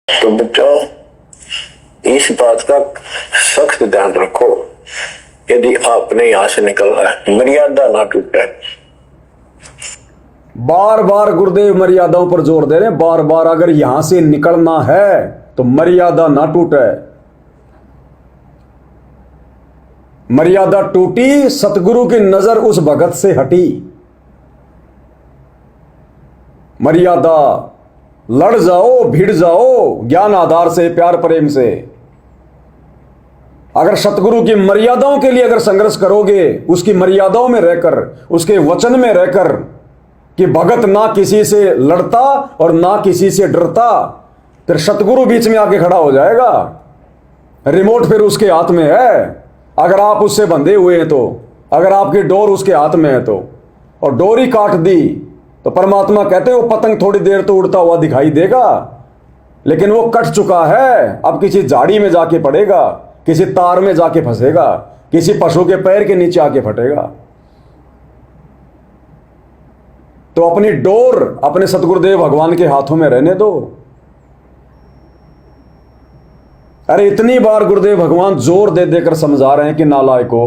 तो बच्चों इस बात का सख्त ध्यान रखो, यदि आपने यहां से निकलना है मर्यादा ना टूटे। बार बार गुरुदेव मर्यादाओं पर जोर दे रहे हैं, बार बार अगर यहां से निकलना है तो मर्यादा ना टूटे। मर्यादा टूटी, सतगुरु की नजर उस भगत से हटी। मर्यादा लड़ जाओ, भिड़ जाओ, ज्ञान आधार से, प्यार प्रेम से। अगर सतगुरु की मर्यादाओं के लिए अगर संघर्ष करोगे, उसकी मर्यादाओं में रहकर, उसके वचन में रहकर कि भगत ना किसी से लड़ता और ना किसी से डरता, फिर सतगुरु बीच में आके खड़ा हो जाएगा। रिमोट फिर उसके हाथ में है, अगर आप उससे बंधे हुए हैं तो, अगर आपकी डोर उसके हाथ में है तो, और डोर ही काट दी तो परमात्मा कहते हैं वो पतंग थोड़ी देर तो उड़ता हुआ दिखाई देगा, लेकिन वो कट चुका है, अब किसी झाड़ी में जाके पड़ेगा, किसी तार में जाके फंसेगा, किसी पशु के पैर के नीचे आके फटेगा। तो अपनी डोर अपने सतगुरुदेव भगवान के हाथों में रहने दो। अरे इतनी बार गुरुदेव भगवान जोर दे देकर समझा रहे हैं कि नालायको,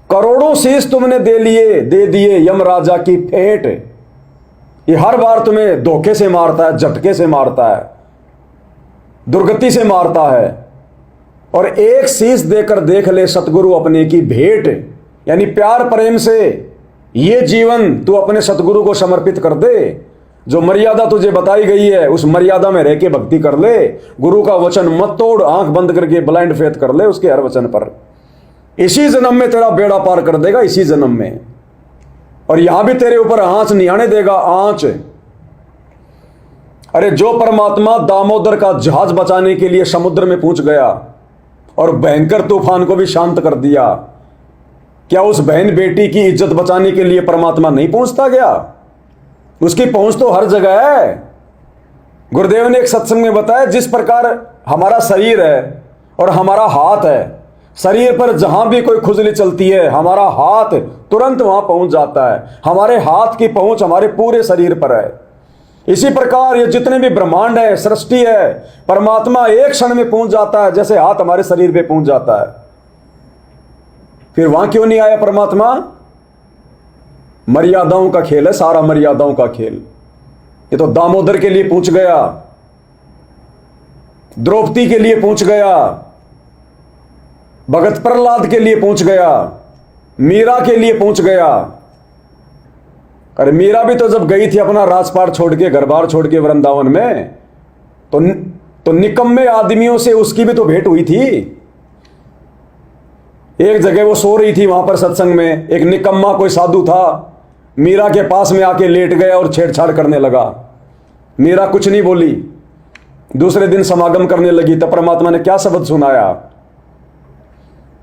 करोड़ों शीश तुमने दे दिए यम राजा की फेंट। ये हर बार तुम्हें धोखे से मारता है, झटके से मारता है, दुर्गति से मारता है, और एक शीश देकर देख ले सतगुरु अपने की भेंट, यानी प्यार प्रेम से ये जीवन तू अपने सतगुरु को समर्पित कर दे। जो मर्यादा तुझे बताई गई है उस मर्यादा में रह के भक्ति कर ले। गुरु का वचन मत तोड़, आंख बंद करके ब्लाइंड फेथ कर ले उसके हर वचन पर। इसी जन्म में तेरा बेड़ा पार कर देगा, इसी जन्म में। और यहां भी तेरे ऊपर आंच नहीं आने देगा, आंच। अरे जो परमात्मा दामोदर का जहाज बचाने के लिए समुद्र में पहुंच गया और भयंकर तूफान को भी शांत कर दिया, क्या उस बहन बेटी की इज्जत बचाने के लिए परमात्मा नहीं पहुंचता गया? उसकी पहुंच तो हर जगह है। गुरुदेव ने एक सत्संग में बताया, जिस प्रकार हमारा शरीर है और हमारा हाथ है, शरीर पर जहां भी कोई खुजली चलती है हमारा हाथ तुरंत वहां पहुंच जाता है। हमारे हाथ की पहुंच हमारे पूरे शरीर पर है। इसी प्रकार ये जितने भी ब्रह्मांड है, सृष्टि है, परमात्मा एक क्षण में पहुंच जाता है, जैसे हाथ हमारे शरीर पे पहुंच जाता है। फिर वहां क्यों नहीं आया परमात्मा? मर्यादाओं का खेल है सारा, मर्यादाओं का खेल। ये तो दामोदर के लिए पहुंच गया, द्रौपदी के लिए पहुंच गया, भगत प्रहलाद के लिए पहुंच गया, मीरा के लिए पहुंच गया। अरे मीरा भी तो जब गई थी अपना राजपाट छोड़ के, घर बार छोड़ के वृंदावन में, तो निकम्मे आदमियों से उसकी भी तो भेंट हुई थी। एक जगह वो सो रही थी वहां पर सत्संग में, एक निकम्मा कोई साधु था, मीरा के पास में आके लेट गया और छेड़छाड़ करने लगा। मीरा कुछ नहीं बोली। दूसरे दिन समागम करने लगी तब परमात्मा ने क्या शब्द सुनाया?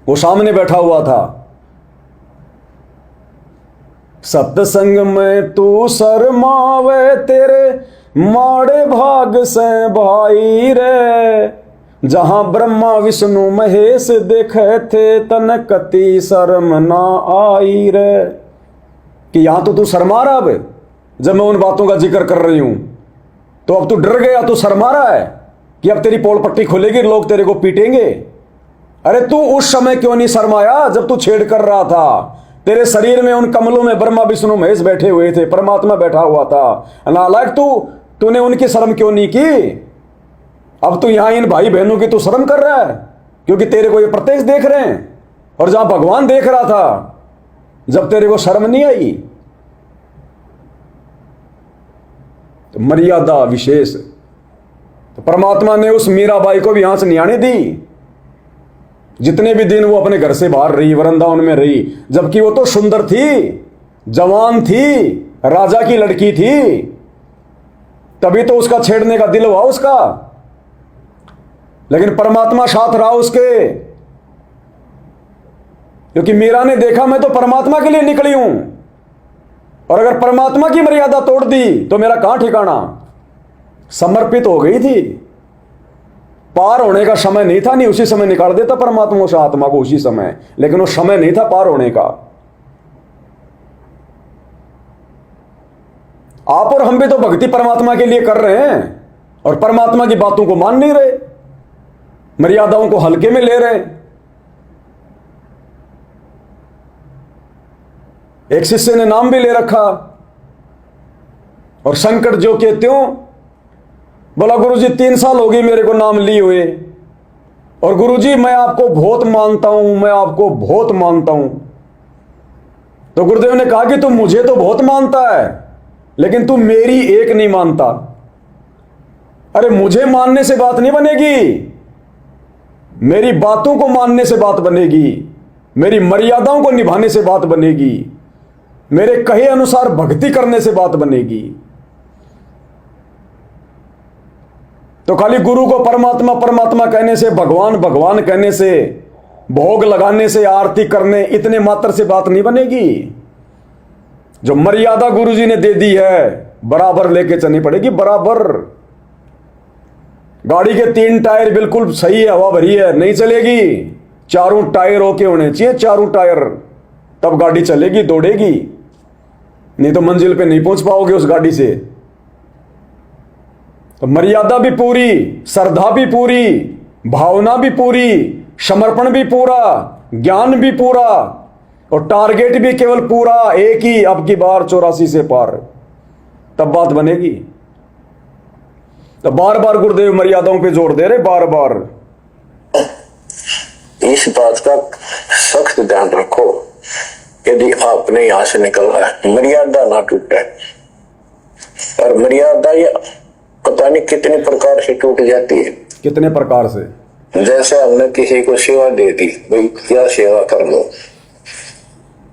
वो सामने बैठा हुआ था। सत्संग में तू शर्मावे तेरे माड़े भाग से भाई रे, जहां ब्रह्मा विष्णु महेश देखे थे तन कति शर्म ना आई रे। कि यहां तो तू शर्मा रहा है, जब मैं उन बातों का जिक्र कर रही हूं तो अब तू डर गया, तू शर्मा रहा है कि अब तेरी पोल पट्टी खुलेगी, लोग तेरे को पीटेंगे। अरे तू उस समय क्यों नहीं शर्माया जब तू छेड़ कर रहा था? तेरे शरीर में उन कमलों में ब्रह्मा विष्णु महेश बैठे हुए थे, परमात्मा बैठा हुआ था। नालायक तूने उनकी शर्म क्यों नहीं की? अब तू यहां इन भाई बहनों की तू शर्म कर रहा है क्योंकि तेरे को ये प्रत्यक्ष देख रहे हैं, और जहां भगवान देख रहा था जब तेरे को शर्म नहीं आई। तो मर्यादा विशेष, तो परमात्मा ने उस मीराबाई को भी यहां से नहीं आने दी। जितने भी दिन वो अपने घर से बाहर रही, वृंदावन में रही, जबकि वो तो सुंदर थी, जवान थी, राजा की लड़की थी, तभी तो उसका छेड़ने का दिल हुआ उसका। लेकिन परमात्मा साथ रहा उसके, क्योंकि मीरा ने देखा मैं तो परमात्मा के लिए निकली हूं, और अगर परमात्मा की मर्यादा तोड़ दी तो मेरा कहां ठिकाना। समर्पित हो गई थी, पार होने का समय नहीं था, नहीं उसी समय निकाल देता परमात्मा उस आत्मा को उसी समय, लेकिन वो समय नहीं था पार होने का। आप और हम भी तो भक्ति परमात्मा के लिए कर रहे हैं, और परमात्मा की बातों को मान नहीं रहे, मर्यादाओं को हल्के में ले रहे। एक शिष्य ने नाम भी ले रखा और संकट जो के त्यों बोला, गुरुजी 3 साल हो गए मेरे को नाम लिए हुए, और गुरुजी मैं आपको बहुत मानता हूं, मैं आपको बहुत मानता हूं। तो गुरुदेव ने कहा कि तू मुझे तो बहुत मानता है, लेकिन तू मेरी एक नहीं मानता। अरे मुझे मानने से बात नहीं बनेगी, मेरी बातों को मानने से बात बनेगी, मेरी मर्यादाओं को निभाने से बात बनेगी, मेरे कहे अनुसार भक्ति करने से बात बनेगी। तो खाली गुरु को परमात्मा परमात्मा कहने से, भगवान भगवान कहने से, भोग लगाने से, आरती करने, इतने मात्र से बात नहीं बनेगी। जो मर्यादा गुरु जी ने दे दी है बराबर लेके चलनी पड़ेगी, बराबर। गाड़ी के 3 टायर बिल्कुल सही है, हवा भरी है, नहीं चलेगी। 4 टायर होके होने चाहिए, 4 टायर, तब गाड़ी चलेगी, दौड़ेगी। नहीं तो मंजिल पे नहीं पहुंच पाओगे उस गाड़ी से। तो मर्यादा भी पूरी, श्रद्धा भी पूरी, भावना भी पूरी, समर्पण भी पूरा, ज्ञान भी पूरा, और टारगेट भी केवल पूरा एक ही, अब की बार 84 से पार, तब बात बनेगी। तो बार बार गुरुदेव मर्यादाओं पे जोर दे रहे, बार बार। इस बात का सख्त ध्यान रखो, यदि आपने यहां से निकलना है मर्यादा ना टूटे। और मर्यादा ये पता नहीं कितने प्रकार से टूट जाती है। कितने प्रकार से? जैसे हमने किसी को सेवा दे दी, भाई क्या सेवा कर लो,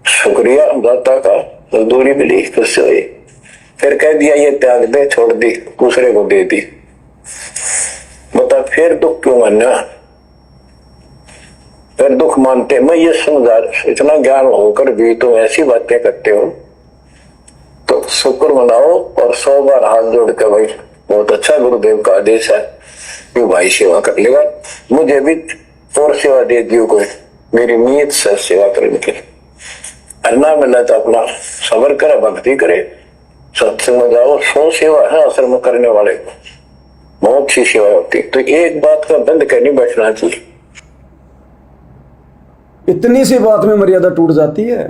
शुक्रिया दाता का, मजदूरी मिली खुश हुई, फिर कह दिया ये त्याग दे, छोड़ दी, दूसरे को दे दी। बता फिर दुख क्यों मानना? फिर दुख मानते, मैं ये समझा, इतना ज्ञान होकर भी तुम ऐसी बातें करते हो, तो शुक्र मनाओ और 100 बार हाथ जोड़ कर, भाई बहुत अच्छा गुरुदेव का आदेश है, क्यों भाई सेवा कर लेगा, मुझे भी और सेवा दे दियो कोई, मेरी नीयत से सेवा करने की। अन्ना मिला तो अपना सबर करे, भक्ति करे, सत्संग में जाओ, 100 सेवा है असल में करने वाले को, बहुत सी सेवा होती। तो एक बात का बंद करनी बैठना चाहिए। इतनी सी बात में मर्यादा टूट जाती है।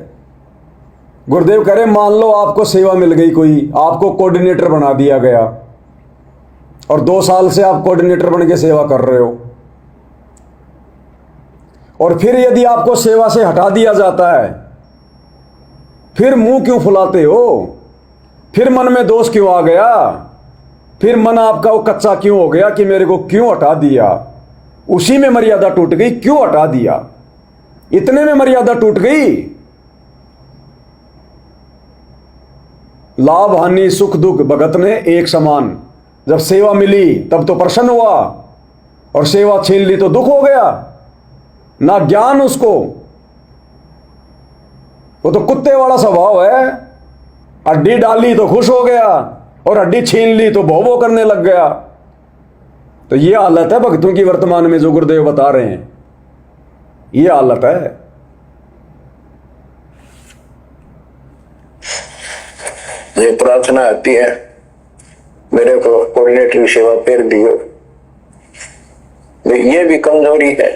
गुरुदेव कह रहे मान लो आपको सेवा मिल गई, कोई आपको कोऑर्डिनेटर बना दिया गया, और 2 साल से आप कोऑर्डिनेटर बन के सेवा कर रहे हो, और फिर यदि आपको सेवा से हटा दिया जाता है, फिर मुंह क्यों फुलाते हो? फिर मन में दोष क्यों आ गया? फिर मन आपका वो कच्चा क्यों हो गया कि मेरे को क्यों हटा दिया? उसी में मर्यादा टूट गई, क्यों हटा दिया? इतने में मर्यादा टूट गई। लाभ हानि सुख दुख भगत ने एक समान। जब सेवा मिली तब तो प्रसन्न हुआ, और सेवा छीन ली तो दुख हो गया। ना ज्ञान उसको, वो तो कुत्ते वाला स्वभाव है, हड्डी डाली तो खुश हो गया, और हड्डी छीन ली तो भौ भौ करने लग गया। तो ये हालत है भक्तों की वर्तमान में, जो गुरुदेव बता रहे हैं, ये हालत है। ये प्रार्थना आती है, मेरे को कोऑर्डिनेटर सेवा फिर दियो, ये भी कमजोरी है।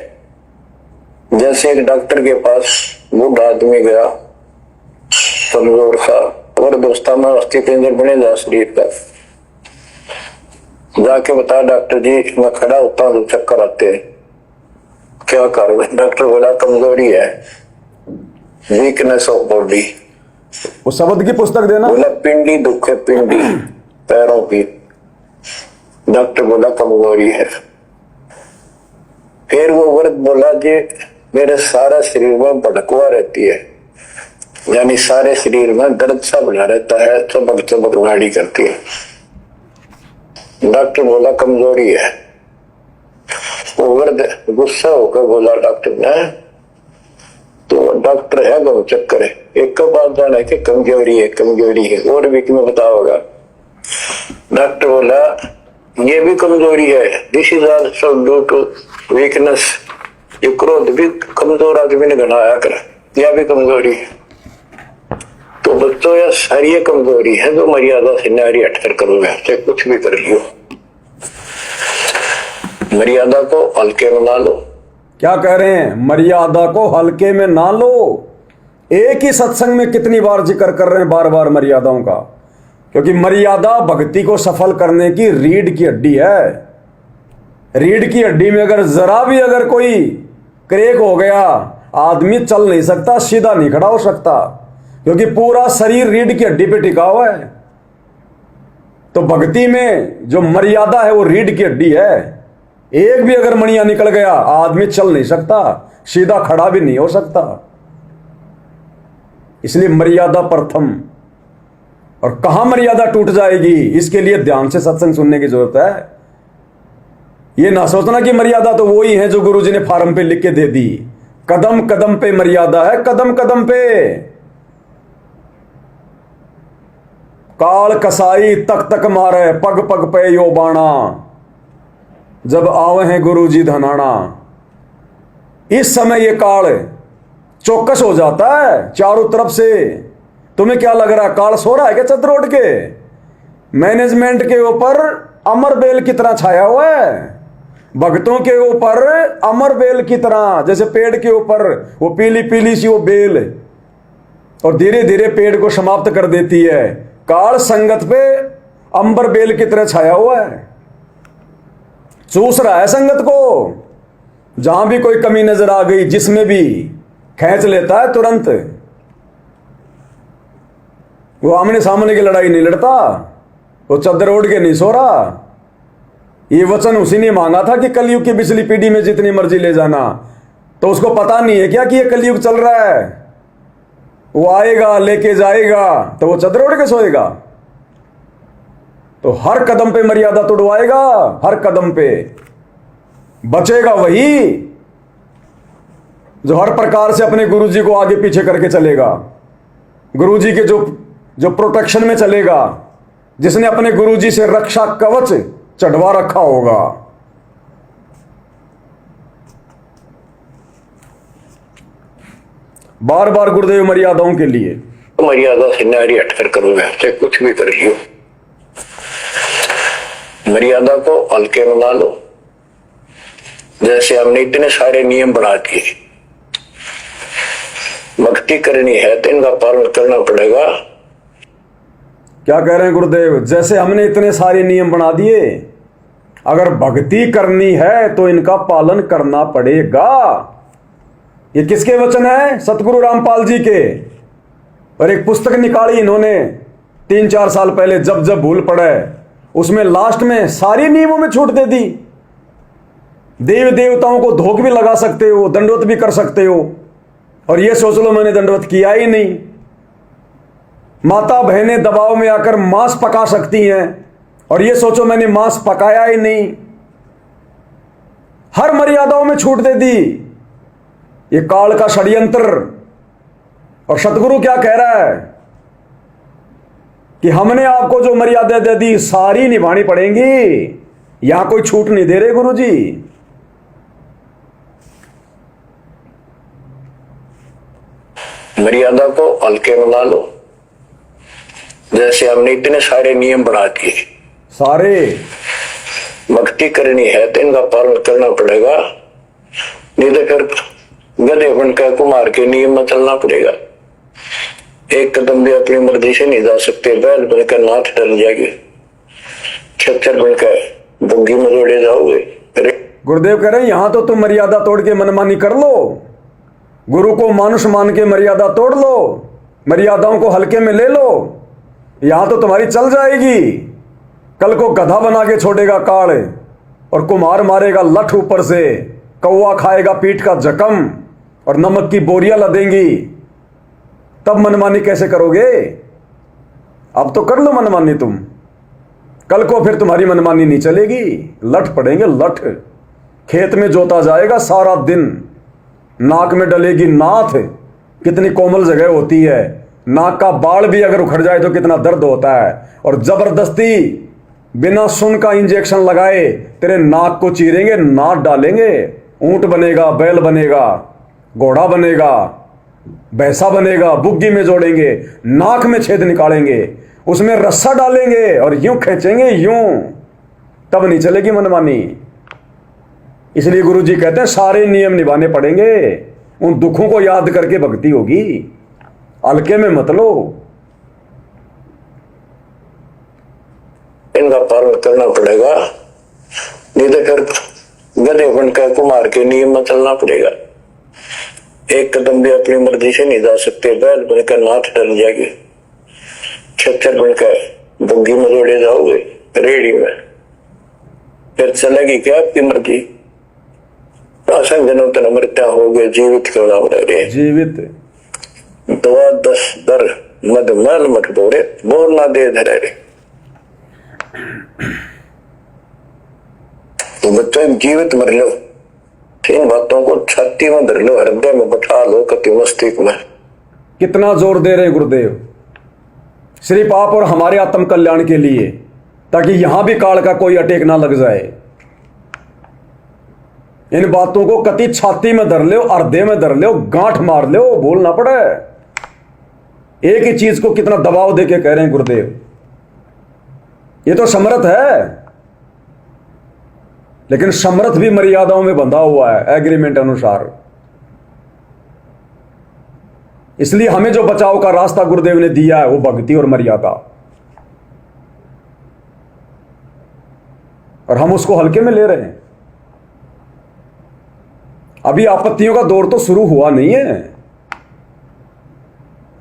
जैसे एक डॉक्टर के पास बूढ़ा आदमी गया, कमजोर था, और दोस्ता में अस्थि पिंजर बने जा शरीर का, जाके बता डॉक्टर जी मैं खड़ा होता हूँ तो चक्कर आते हैं, क्या करूं? डॉक्टर बोला कमजोरी है, वीकनेस ऑफ बॉडी। वो शब्द की पुस्तक देना। बोला पिंडी दुख है, पिंडी पैरों की। डॉक्टर बोला कमजोरी है। फिर वो व्रत बोला जी मेरे सारा शरीर में भड़कवा रहती है, यानी सारे शरीर में दर्द सा बना रहता है, चमक चमक नाड़ी करती है। डॉक्टर बोला कमजोरी है। वो व्रत गुस्सा होकर बोला डॉक्टर ने, तो डॉक्टर है गो चक्कर है, एक का बात जाना है कि कमजोरी है, कमजोरी है, और भी क्यों बताओगा? डॉक्टर बोला ये भी कमजोरी है, this is also due to weakness. ये क्रोध भी कमजोर आदमी ने घनाया कर, यह भी कमजोरी है। तो बच्चों यह सारी कमजोरी है जो मर्यादा से नारी हटकर करोगे, चाहे कुछ भी कर लियो। मर्यादा को हल्के में ना लो। क्या कह रहे हैं? मर्यादा को हल्के में ना लो। एक ही सत्संग में कितनी बार जिक्र कर रहे हैं बार बार मर्यादाओं का, क्योंकि मर्यादा भक्ति को सफल करने की रीढ़ की हड्डी है। रीढ़ की हड्डी में अगर जरा भी अगर कोई क्रैक हो गया, आदमी चल नहीं सकता, सीधा नहीं खड़ा हो सकता, क्योंकि पूरा शरीर रीढ़ की हड्डी पे टिका हुआ है। तो भक्ति में जो मर्यादा है वो रीढ़ की हड्डी है। एक भी अगर मणिया निकल गया, आदमी चल नहीं सकता, सीधा खड़ा भी नहीं हो सकता। इसलिए मर्यादा प्रथम। और कहां मर्यादा टूट जाएगी, इसके लिए ध्यान से सत्संग सुनने की जरूरत है। ये ना सोचना कि मर्यादा तो वही है जो गुरुजी ने फार्म पे लिख के दे दी। कदम कदम पे मर्यादा है, कदम कदम पे। काल कसाई तक तक मारे, पग पग पे यो बाणा, जब आवे हैं गुरुजी धनाना। इस समय ये काल चौकस हो जाता है चारों तरफ से। तुम्हें क्या लग रहा है काल सो रहा है क्या चद्र ओढ़ के? मैनेजमेंट के ऊपर अमर बेल की तरह छाया हुआ है, भक्तों के ऊपर अमर बेल की तरह, जैसे पेड़ के ऊपर वो पीली पीली सी वो बेल, और धीरे धीरे पेड़ को समाप्त कर देती है। काल संगत पे अंबर बेल की तरह छाया हुआ है, चूस रहा है संगत को। जहां भी कोई कमी नजर आ गई, जिसमें भी खींच लेता है तुरंत। वो आमने सामने की लड़ाई नहीं लड़ता, वो चद्दर ओढ़ के नहीं सो रहा। ये वचन उसी ने मांगा था कि कलयुग की बिजली पीढ़ी में जितनी मर्जी ले जाना। तो उसको पता नहीं है क्या कि ये कलयुग चल रहा है। वो आएगा, लेके जाएगा, तो वो चद्दर ओढ़ के सोएगा। तो हर कदम पे मर्यादा तोड़वाएगा, हर कदम पे। बचेगा वही जो हर प्रकार से अपने गुरुजी को आगे पीछे करके चलेगा, गुरुजी के जो प्रोटेक्शन में चलेगा, जिसने अपने गुरुजी से रक्षा कवच चढ़वा रखा होगा। बार बार गुरुदेव मर्यादाओं के लिए, मर्यादा से नारी हटकर करो, चाहे कुछ भी कर लियो। मर्यादा को हल्के में ना लो। जैसे हमने इतने सारे नियम बना दिए, भक्ति करनी है तो इनका पालन करना पड़ेगा। क्या कह रहे हैं गुरुदेव? जैसे हमने इतने सारे नियम बना दिए, अगर भक्ति करनी है तो इनका पालन करना पड़ेगा। ये किसके वचन है? सतगुरु रामपाल जी के। और एक पुस्तक निकाली इन्होंने 3-4 साल पहले, जब जब भूल पड़े, उसमें लास्ट में सारी नियमों में छूट दे दी। देव देवताओं को धोख भी लगा सकते हो, दंडवत भी कर सकते हो, और ये सोच लो मैंने दंडवत किया ही नहीं। माता बहनें दबाव में आकर मांस पका सकती हैं, और ये सोचो मैंने मांस पकाया ही नहीं। हर मर्यादाओं में छूट दे दी। ये काल का षड्यंत्र। और सतगुरु क्या कह रहा है कि हमने आपको जो मर्यादा दे दी सारी निभानी पड़ेंगी, यहां कोई छूट नहीं दे रहे गुरुजी। मर्यादा को हल्के में ना लो। जैसे हमने इतने सारे नियम बना दिए, सारे। भक्ति करनी है तो इनका पालन करना पड़ेगा, नहीं तो फिर गधे बनकर कुमार के नियम में चलना पड़ेगा। एक कदम भी अपनी मर्जी से नहीं जा सकते। बैल बनकर नाथ डल जाएंगे, खच्चर बनकर बुग्गी में जोड़े जाओगे। गुरुदेव कह रहे हैं यहां तो तुम मर्यादा तोड़ के मनमानी कर लो, गुरु को मानुष मान के मर्यादा तोड़ लो, मर्यादाओं को हल्के में ले लो, यहां तो तुम्हारी चल जाएगी। कल को गधा बना के छोड़ेगा काल, और कुम्हार मारेगा लठ ऊपर से, कौवा खाएगा पीठ का जख्म, और नमक की बोरियां लदेंगी। तब मनमानी कैसे करोगे? अब तो कर लो मनमानी तुम, कल को फिर तुम्हारी मनमानी नहीं चलेगी। लठ पड़ेंगे लठ। खेत में जोता जाएगा सारा दिन, नाक में डलेगी नाथ। कितनी कोमल जगह होती है, नाक का बाल भी अगर उखड़ जाए तो कितना दर्द होता है। और जबरदस्ती बिना सुन का इंजेक्शन लगाए तेरे नाक को चीरेंगे, नाक डालेंगे, ऊंट बनेगा, बैल बनेगा, घोड़ा बनेगा, भैंसा बनेगा, बुग्गी में जोड़ेंगे, नाक में छेद निकालेंगे, उसमें रस्सा डालेंगे और यूं खींचेंगे यूं। तब नहीं चलेगी मनमानी। इसलिए गुरु जी कहते हैं सारे नियम निभाने पड़ेंगे, उन दुखों को याद करके भक्ति होगी, हल्के में मत लो। इनका पालन करना पड़ेगा, नहीं तो फिर गधे बनकर कुमार के नियम में चलना पड़ेगा। एक कदम भी अपनी मर्जी से नहीं जा सकते, बैल बनकर नाथ डल जाएगी, छच्चर बनकर बुग्गी में जोड़े जाओगे रेडी में, फिर चलेगी क्या आपकी मर्जी? असंग तन मृत्या हो गए, जीवित क्यों नाम रहे जीवित। दवा 10 दर मद मल मत बोरे, बोल ना दे धरे। तो बच्चों जीवित मर लो, इन बातों को छाती में धर लो, हृदय में बैठा लो, कति मस्तिष्क में। कितना जोर दे रहे गुरुदेव, सिर्फ आप और हमारे आत्म कल्याण के लिए, ताकि यहां भी काल का कोई अटैक ना लग जाए। इन बातों को कति छाती में धर लो, हृदय में धर लो, गांठ मार लो, बोलना पड़े। एक ही चीज को कितना दबाव देके कह रहे हैं गुरुदेव, ये तो समर्थ है, लेकिन समर्थ भी मर्यादाओं में बंधा हुआ है एग्रीमेंट अनुसार। इसलिए हमें जो बचाव का रास्ता गुरुदेव ने दिया है वो भक्ति और मर्यादा, और हम उसको हल्के में ले रहे हैं। अभी आपत्तियों का दौर तो शुरू हुआ नहीं है।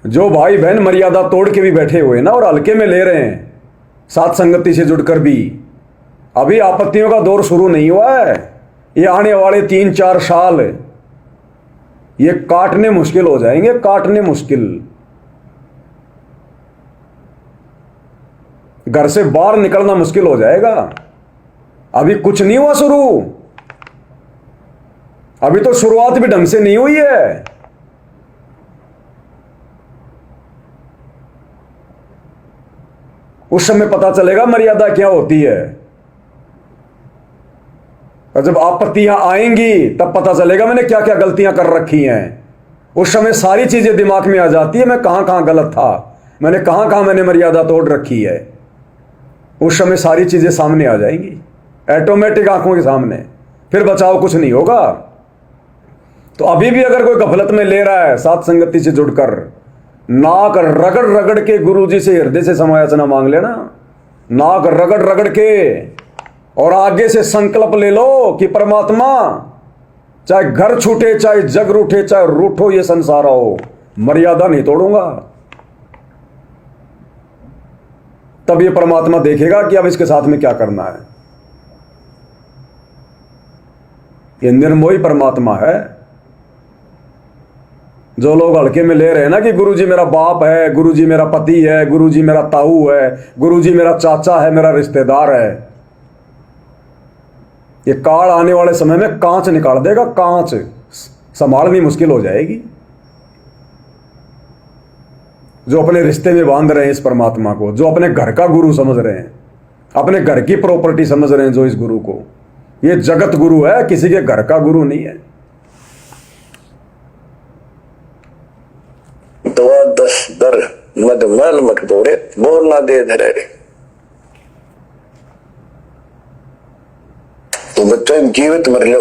जो भाई बहन मर्यादा तोड़ के भी बैठे हुए ना और हल्के में ले रहे हैं, साथ संगति से जुड़कर भी, अभी आपत्तियों का दौर शुरू नहीं हुआ है। ये आने वाले 3-4 साल ये काटने मुश्किल हो जाएंगे, काटने मुश्किल। घर से बाहर निकलना मुश्किल हो जाएगा। अभी कुछ नहीं हुआ शुरू, अभी तो शुरुआत भी ढंग से नहीं हुई है। उस समय पता चलेगा मर्यादा क्या होती है, और जब आपत्तियां आएंगी तब पता चलेगा मैंने क्या क्या गलतियां कर रखी हैं। उस समय सारी चीजें दिमाग में आ जाती है, मैं कहां कहां गलत था, मैंने कहां मैंने मर्यादा तोड़ रखी है। उस समय सारी चीजें सामने आ जाएंगी, ऑटोमेटिक आंखों के सामने, फिर बचाव कुछ नहीं होगा। तो अभी भी अगर कोई गफलत में ले रहा है, साथ संगति से जुड़कर नाक रगड़ रगड़ के गुरु जी से हृदय से समायाचना मांग लेना, नाक रगड़ रगड़ के, और आगे से संकल्प ले लो कि परमात्मा चाहे घर छूटे, चाहे जग रूठे, चाहे रूठो ये संसार हो, मर्यादा नहीं तोड़ूंगा। तब ये परमात्मा देखेगा कि अब इसके साथ में क्या करना है। ये निर्मोही परमात्मा है। जो लोग हल्के में ले रहे हैं ना कि गुरुजी मेरा बाप है, गुरुजी मेरा पति है, गुरुजी मेरा ताऊ है, गुरुजी मेरा चाचा है, मेरा रिश्तेदार है, ये काल आने वाले समय में कांच निकाल देगा, कांच संभालनी मुश्किल हो जाएगी। जो अपने रिश्ते में बांध रहे हैं इस परमात्मा को, जो अपने घर का गुरु समझ रहे हैं, अपने घर की प्रॉपर्टी समझ रहे हैं जो इस गुरु को, ये जगत गुरु है, किसी के घर का गुरु नहीं है। दवा 10 दर मद मल मत बोरे, बोल ना दे धरे। तो बच्चों जीवित मर लो,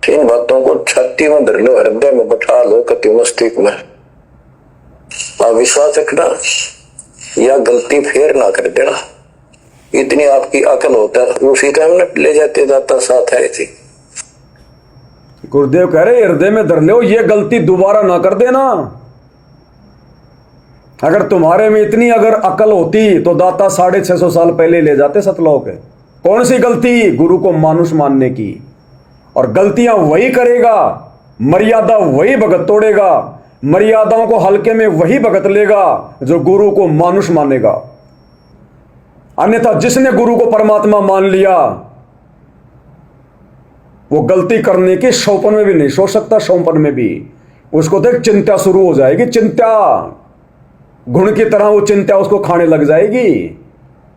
इन बातों को छाती में धर लो, हृदय में बैठा लो, कति मस्तिष्क में। आप विश्वास रखना, या गलती फेर ना कर देना, इतनी आपकी अकल होता है, उसी टाइम में ले जाते जाता साथ है थी। गुरुदेव कह रहे हृदय में धर लो, ये गलती दोबारा ना कर देना। अगर तुम्हारे में इतनी अगर अकल होती तो दाता 650 साल पहले ले जाते सतलोक है। कौन सी गलती? गुरु को मानुष मानने की। और गलतियां वही करेगा, मर्यादा वही भगत तोड़ेगा, मर्यादाओं को हल्के में वही भगत लेगा जो गुरु को मानुष मानेगा। अन्यथा जिसने गुरु को परमात्मा मान लिया वो गलती करने की शौपन में भी नहीं सो सकता। शौपन में भी उसको देख चिंता शुरू हो जाएगी, चिंता घुण की तरह वो चिंता उसको खाने लग जाएगी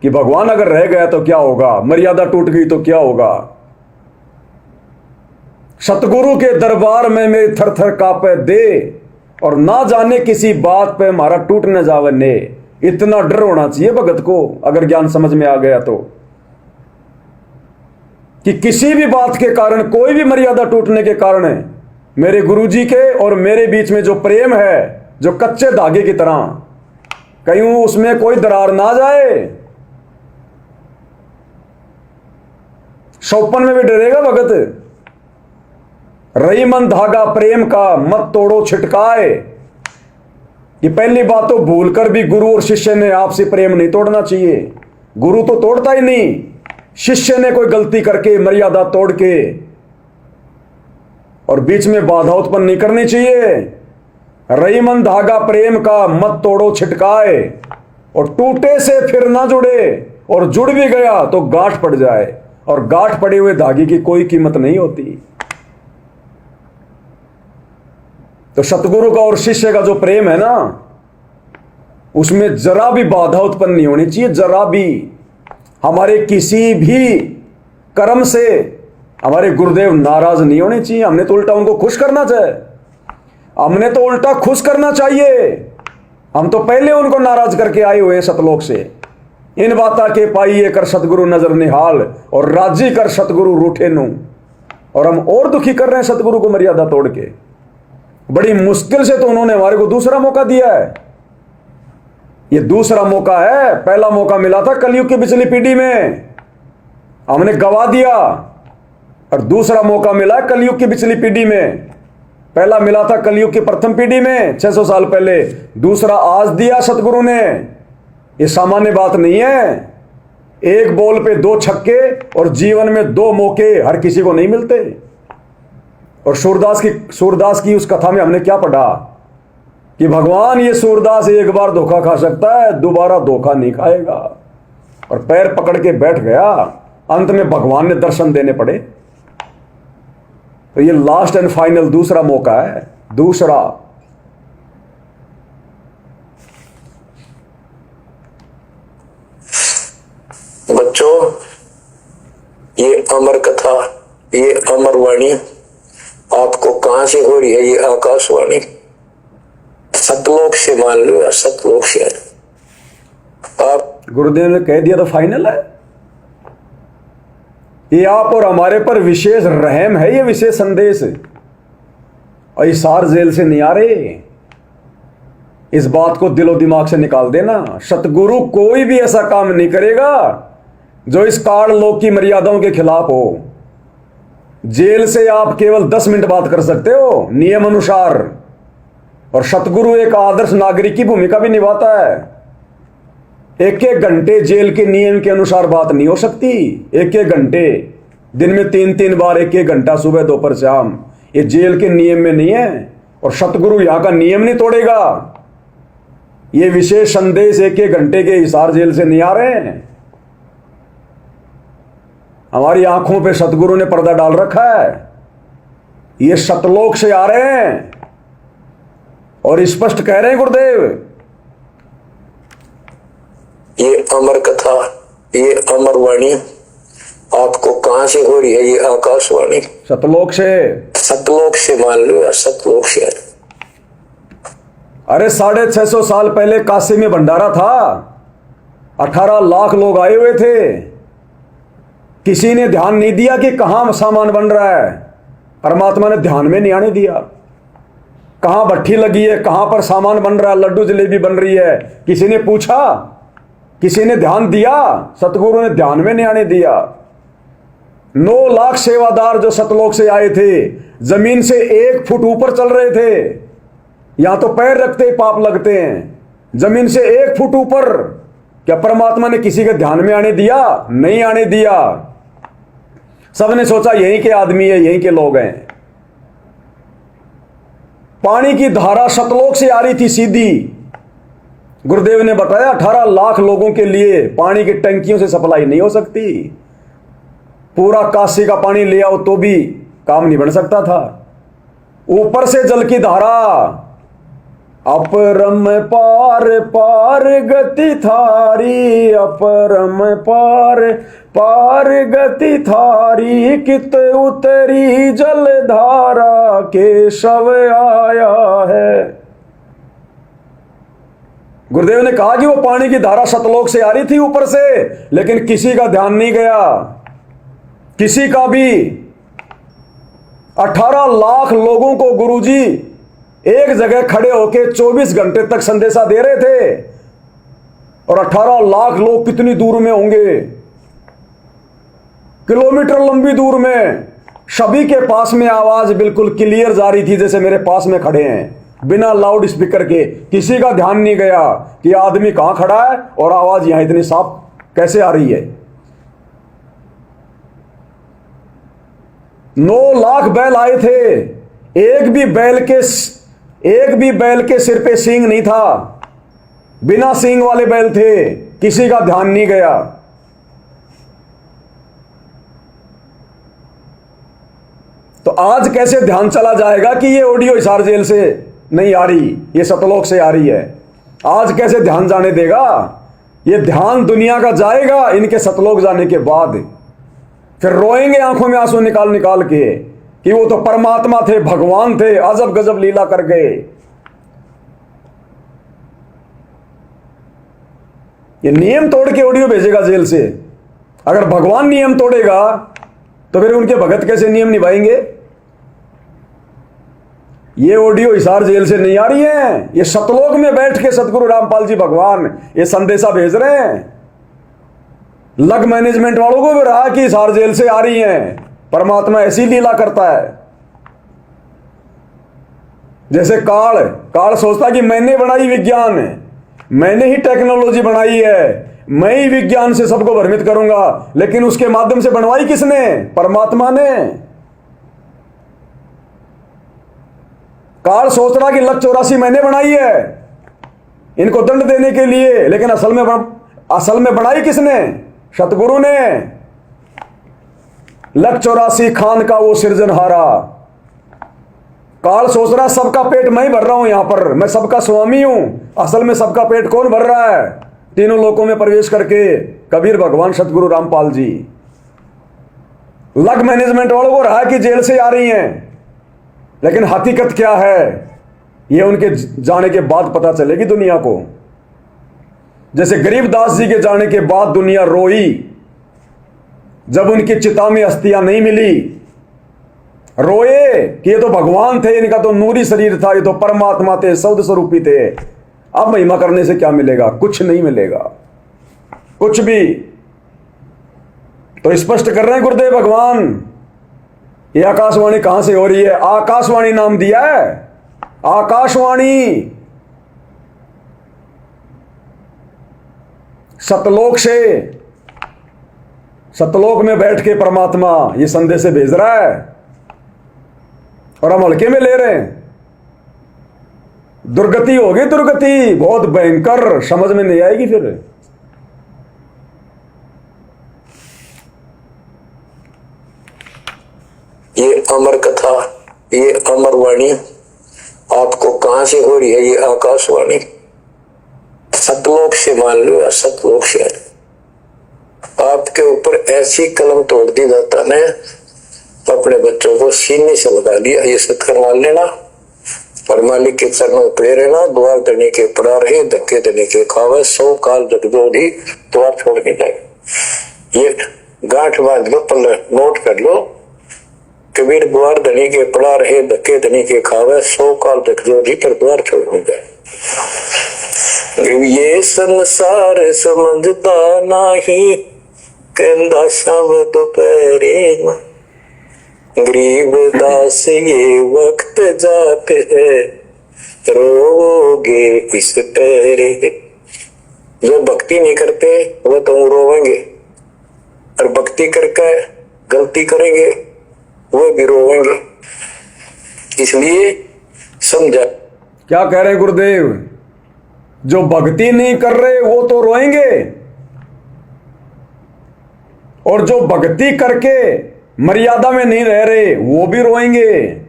कि भगवान अगर रह गया तो क्या होगा, मर्यादा टूट गई तो क्या होगा। सतगुरु के दरबार में मेरी थर थर कांपे दे, और ना जाने किसी बात पे हमारा टूट न जावे ने। इतना डर होना चाहिए भगत को, अगर ज्ञान समझ में आ गया तो। कि किसी भी बात के कारण, कोई भी मर्यादा टूटने के कारण मेरे गुरुजी के और मेरे बीच में जो प्रेम है, जो कच्चे धागे की तरह, कहीं उसमें कोई दरार ना जाए। शौपन में भी डरेगा भगत, रही मन धागा प्रेम का मत तोड़ो छिटकाए। ये पहली बात तो भूलकर भी गुरु और शिष्य ने आपसे प्रेम नहीं तोड़ना चाहिए। गुरु तो तोड़ता ही नहीं, शिष्य ने कोई गलती करके मर्यादा तोड़ के और बीच में बाधा उत्पन्न नहीं करनी चाहिए। रही मन धागा प्रेम का मत तोड़ो छिटकाए, और टूटे से फिर ना जुड़े, और जुड़ भी गया तो गांठ पड़ जाए, और गांठ पड़े हुए धागे की कोई कीमत नहीं होती। तो सतगुरु का और शिष्य का जो प्रेम है ना, उसमें जरा भी बाधा उत्पन्न नहीं होनी चाहिए, जरा भी। हमारे किसी भी कर्म से हमारे गुरुदेव नाराज नहीं होने चाहिए। हमने तो उल्टा उनको खुश करना चाहिए, हमने तो उल्टा खुश करना चाहिए। हम तो पहले उनको नाराज करके आए हुए हैं सतलोक से। इन बाता के पाइए कर सतगुरु नजर निहाल, और राजी कर सतगुरु रूठे नू। और हम और दुखी कर रहे हैं सतगुरु को मर्यादा तोड़ के। बड़ी मुश्किल से तो उन्होंने हमारे को दूसरा मौका दिया है। ये दूसरा मौका है। पहला मौका मिला था कलयुग की पिछली पीढ़ी में, हमने गवा दिया, और दूसरा मौका मिला कलयुग की पिछली पीढ़ी में। पहला मिला था कलयुग की प्रथम पीढ़ी में 600 साल पहले, दूसरा आज दिया सतगुरु ने। ये सामान्य बात नहीं है। एक बॉल पे 2 छक्के और जीवन में 2 मौके हर किसी को नहीं मिलते। और सूरदास की उस कथा में हमने क्या पढ़ा कि भगवान, ये सूरदास एक बार धोखा खा सकता है, दोबारा धोखा नहीं खाएगा। और पैर पकड़ के बैठ गया। अंत में भगवान ने दर्शन देने पड़े। तो ये लास्ट एंड फाइनल दूसरा मौका है। दूसरा, बच्चों, ये अमर कथा, ये अमर वाणी आपको कहां से हो रही है? ये आकाशवाणी सतलोक से मान लो, या सतलोक से। आप गुरुदेव ने कह दिया तो फाइनल है। ये आप और हमारे पर विशेष रहम है, ये विशेष संदेश। और हिसार जेल से नहीं आ रहे, इस बात को दिलो दिमाग से निकाल देना। सतगुरु कोई भी ऐसा काम नहीं करेगा जो इस काल लोक की मर्यादाओं के खिलाफ हो। जेल से आप केवल 10 मिनट बात कर सकते हो नियम अनुसार, और सतगुरु एक आदर्श नागरिक की भूमिका भी निभाता है। 1-1 घंटे जेल के नियम के अनुसार बात नहीं हो सकती। 1-1 घंटे, दिन में 3-3 बार 1-1 घंटा, सुबह दोपहर शाम, ये जेल के नियम में नहीं है। और सतगुरु यहां का नियम नहीं तोड़ेगा। ये विशेष संदेश 1-1 घंटे के हिसार जेल से नहीं आ रहे हैं। हमारी आंखों पे सतगुरु ने पर्दा डाल रखा है। ये सतलोक से आ रहे हैं और स्पष्ट कह रहे हैं गुरुदेव, ये अमर कथा, ये अमर वाणी आपको कहां से हो रही है? ये आकाशवाणी सतलोक से। सतलोक से मान लो, या सतलोक से। अरे 650 साल पहले काशी में भंडारा था, 18 लाख लोग आए हुए थे। किसी ने ध्यान नहीं दिया कि कहां सामान बन रहा है। परमात्मा ने ध्यान में नहीं आने दिया। कहां भट्ठी लगी है, कहां पर सामान बन रहा है, लड्डू जलेबी बन रही है, किसी ने पूछा? किसी ने ध्यान दिया? सतगुरु ने ध्यान में नहीं आने दिया। 9 लाख सेवादार जो सतलोक से आए थे, जमीन से 1 फुट ऊपर चल रहे थे। यहां तो पैर रखते ही पाप लगते हैं। जमीन से 1 फुट ऊपर। क्या परमात्मा ने किसी के ध्यान में आने दिया? नहीं आने दिया। सबने सोचा यहीं के आदमी है, यहीं के लोग हैं। पानी की धारा सतलोक से आ रही थी सीधी। गुरुदेव ने बताया 18 लाख लोगों के लिए पानी की टंकियों से सप्लाई नहीं हो सकती। पूरा काशी का पानी ले आओ तो भी काम नहीं बन सकता था। ऊपर से जल की धारा, अपरम पार पार गति थारी, अपरम पार पार गति थारी, कित उतरी जल धारा केशव आया है। गुरुदेव ने कहा कि वो पानी की धारा सतलोक से आ रही थी ऊपर से, लेकिन किसी का ध्यान नहीं गया। किसी का भी 18 लाख लोगों को गुरुजी एक जगह खड़े होकर 24 घंटे तक संदेशा दे रहे थे। और 18 लाख लोग कितनी दूर में होंगे, किलोमीटर लंबी दूर में। सभी के पास में आवाज बिल्कुल क्लियर जा रही थी, जैसे मेरे पास में खड़े हैं, बिना लाउड स्पीकर के। किसी का ध्यान नहीं गया कि आदमी कहां खड़ा है और आवाज यहां इतनी साफ कैसे आ रही है। 9 लाख बैल आए थे, एक भी बैल के सिर पे सींग नहीं था, बिना सींग वाले बैल थे। किसी का ध्यान नहीं गया। तो आज कैसे ध्यान चला जाएगा कि ये ऑडियो हिसार जेल से नहीं आ रही, ये सतलोक से आ रही है। आज कैसे ध्यान जाने देगा? ये ध्यान दुनिया का जाएगा इनके सतलोक जाने के बाद। फिर रोएंगे आंखों में आंसू निकाल निकाल के कि वो तो परमात्मा थे, भगवान थे, अजब गजब लीला कर गए। ये नियम तोड़ के ऑडियो भेजेगा जेल से। अगर भगवान नियम तोड़ेगा तो फिर उनके भगत कैसे नियम निभाएंगे? ये ऑडियो हिसार जेल से नहीं आ रही है, ये सतलोक में बैठ के सतगुरु रामपाल जी भगवान ये संदेशा भेज रहे हैं। लग मैनेजमेंट वालों को भी रहा कि हिसार जेल से आ रही हैं, परमात्मा ऐसी लीला करता है। जैसे काल सोचता कि मैंने बनाई विज्ञान, मैंने ही टेक्नोलॉजी बनाई है, मैं ही विज्ञान से सबको भ्रमित करूंगा। लेकिन उसके माध्यम से बनवाई किसने? परमात्मा ने। काल सोच रहा कि लक 84 मैंने बनाई है इनको दंड देने के लिए, लेकिन असल में बनाई किसने? सतगुरु ने। लक 84 खान का वो सृजनहारा। काल सोच रहा सबका पेट मैं ही भर रहा हूं, यहां पर मैं सबका स्वामी हूं। असल में सबका पेट कौन भर रहा है? तीनों लोकों में प्रवेश करके कबीर भगवान सतगुरु रामपाल जी। लग मैनेजमेंट वालों को रहा कि जेल से आ रही हैं, लेकिन हकीकत क्या है ये उनके जाने के बाद पता चलेगी दुनिया को। जैसे गरीबदास जी के जाने के बाद दुनिया रोई जब उनकी चिता में अस्थियां नहीं मिली। रोए कि ये तो भगवान थे, इनका तो नूरी शरीर था, ये तो परमात्मा थे, शब्द स्वरूपी थे। अब महिमा करने से क्या मिलेगा? कुछ नहीं मिलेगा, कुछ भी। तो स्पष्ट कर रहे हैं गुरुदेव भगवान। ये आकाशवाणी कहां से हो रही है? आकाशवाणी नाम दिया है, आकाशवाणी। सतलोक से, सतलोक में बैठ के परमात्मा ये संदेश भेज रहा है और हम हल्के में ले रहे हैं। दुर्गति होगी, दुर्गति बहुत भयंकर, समझ में नहीं आएगी फिर। ये अमर कथा, ये अमर वाणी आपको कहां से हो रही है? ये आकाशवाणी सतलोक से मान लो, या सतलोक से। आपके ऊपर ऐसी कलम तोड़ दी जाता ने, अपने बच्चों को सीने से लगा दिया, ये सत्कर मान लेना। पर मालिक के चरणों पे रहना, द्वार देने के पड़ा रहे, धक्के देने के खावे, 100 काल जग जोड़ी द्वार छोड़ के जाए। ये गांठ बांध लो, पल्ले नोट कर लो। कबीर द्वार धनी के पड़ा रहे, धक्के धनी के खावे, 100 काल जग जोड़ी पर द्वार छोड़ के जाए। ये संसार समझता नाही, कहंदा शब्द पैरे में। गरीबदास ये वक्त जाते है, रोगे इस पैरे। जो भक्ति नहीं करते वो तो रोवेंगे, और भक्ति करके गलती करेंगे वो भी रोवेंगे। इसलिए समझा। क्या कह रहे गुरुदेव? जो भक्ति नहीं कर रहे वो तो रोएंगे, और जो भक्ति करके मर्यादा में नहीं रह रहे वो भी रोएंगे।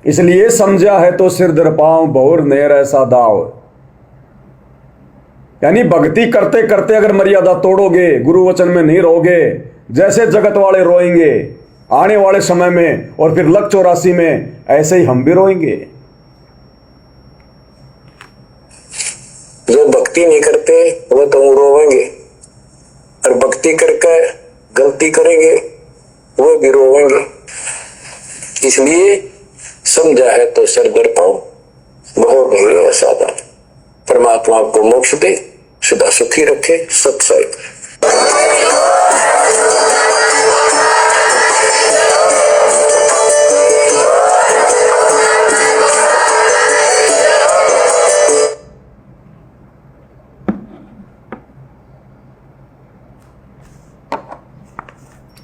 इसलिए समझा है तो सिर दर पांव, बहुर नेर ऐसा दाव। यानी भक्ति करते करते अगर मर्यादा तोड़ोगे, गुरु वचन में नहीं रहोगे, जैसे जगत वाले रोएंगे आने वाले समय में, और फिर लक 84 में ऐसे ही हम भी रोएंगे। जो भक्ति नहीं करते वो तो रोवेंगे, और भक्ति करके गलती करेंगे वो भी रोवेंगे। इसलिए समझा है तो सर दर पाओ, बहुत नहीं है सादा। परमात्मा आपको मोक्ष दे, सदा सुखी रखे। सत्संग।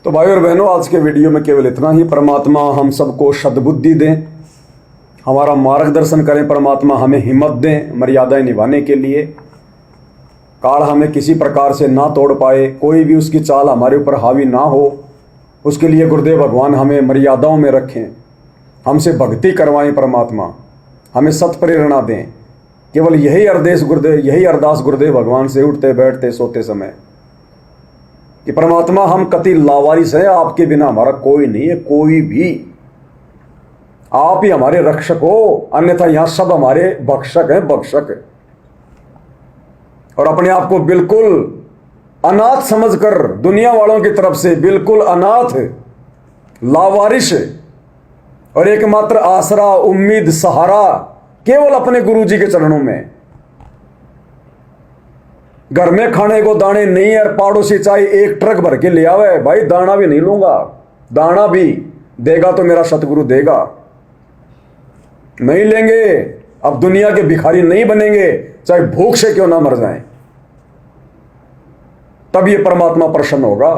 तो भाई और बहनों, आज के वीडियो में केवल इतना ही। परमात्मा हम सबको सद्बुद्धि दें, हमारा मार्गदर्शन करें। परमात्मा हमें हिम्मत दें मर्यादाएं निभाने के लिए। काल हमें किसी प्रकार से ना तोड़ पाए, कोई भी उसकी चाल हमारे ऊपर हावी ना हो, उसके लिए गुरुदेव भगवान हमें मर्यादाओं में रखें, हमसे भक्ति करवाएं। परमात्मा हमें सत्प्रेरणा दें। केवल यही अरदास गुरुदेव भगवान से उठते बैठते सोते समय कि परमात्मा हम कति लावारिस हैं, आपके बिना हमारा कोई नहीं है, कोई भी। आप ही हमारे रक्षक हो, अन्यथा यहां सब हमारे भक्षक हैं, भक्षक। और अपने आप को बिल्कुल अनाथ समझकर दुनिया वालों की तरफ से बिल्कुल अनाथ, लावारिस और एकमात्र आसरा, उम्मीद, सहारा केवल अपने गुरुजी के चरणों में। घर में खाने को दाने नहीं है, पहाड़ों से चाहे एक ट्रक भर के ले आवे, भाई दाना भी नहीं लूंगा। दाना भी देगा तो मेरा सतगुरु देगा, नहीं लेंगे। अब दुनिया के भिखारी नहीं बनेंगे, चाहे भूख से क्यों ना मर जाएं, तब ये परमात्मा प्रसन्न होगा।